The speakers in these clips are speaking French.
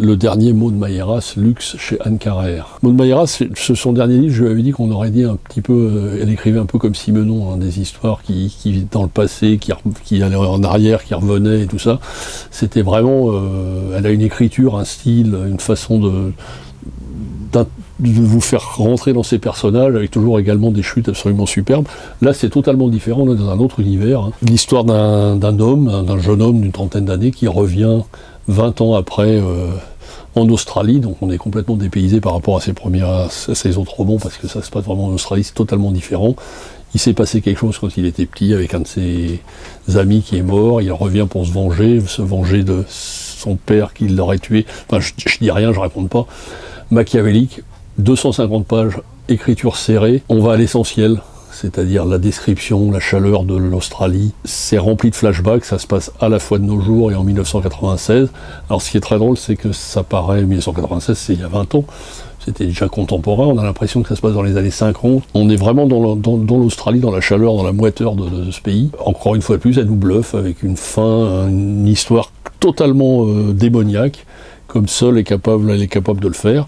le dernier Maud Mayeras, Luxe, chez Anne Carrère. Maud Mayeras, c'est son dernier livre, je lui avais dit qu'on aurait dit un petit peu, elle écrivait un peu comme Simenon, hein, des histoires qui dans le passé, qui allaient en arrière, qui revenaient et tout ça. C'était vraiment, elle a une écriture, un style, une façon de vous faire rentrer dans ces personnages avec toujours également des chutes absolument superbes. Là, c'est totalement différent, on est dans un autre univers. Hein. L'histoire d'un homme, d'un jeune homme d'une trentaine d'années qui revient 20 ans après en Australie, donc on est complètement dépaysé par rapport à ses autres romans, parce que ça se passe vraiment en Australie, c'est totalement différent. Il s'est passé quelque chose quand il était petit avec un de ses amis qui est mort, il revient pour se venger de son père qui l'aurait tué. Enfin, je dis rien, je raconte pas. Machiavélique, 250 pages, écriture serrée, on va à l'essentiel, c'est-à-dire la description, la chaleur de l'Australie. C'est rempli de flashbacks, ça se passe à la fois de nos jours et en 1996. Alors ce qui est très drôle, c'est que ça paraît, 1996, c'est il y a 20 ans, c'était déjà contemporain, on a l'impression que ça se passe dans les années 50. On est vraiment dans l'Australie, dans la chaleur, dans la moiteur de ce pays. Encore une fois de plus, elle nous bluffe avec une fin, une histoire totalement démoniaque, comme seule elle est capable de le faire.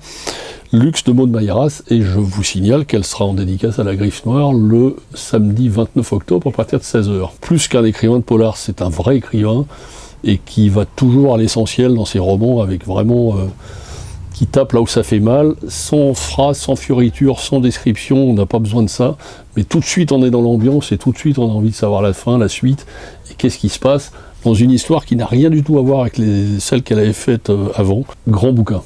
Luxe de Maud Mayeras, et je vous signale qu'elle sera en dédicace à la Griffe Noire le samedi 29 octobre à partir de 16h. Plus qu'un écrivain de polar, c'est un vrai écrivain, et qui va toujours à l'essentiel dans ses romans, avec vraiment... qui tape là où ça fait mal, sans phrase, sans fioriture, sans description, on n'a pas besoin de ça, mais tout de suite on est dans l'ambiance, et tout de suite on a envie de savoir la fin, la suite, et qu'est-ce qui se passe dans une histoire qui n'a rien du tout à voir avec celles qu'elle avait faites avant. Grand bouquin.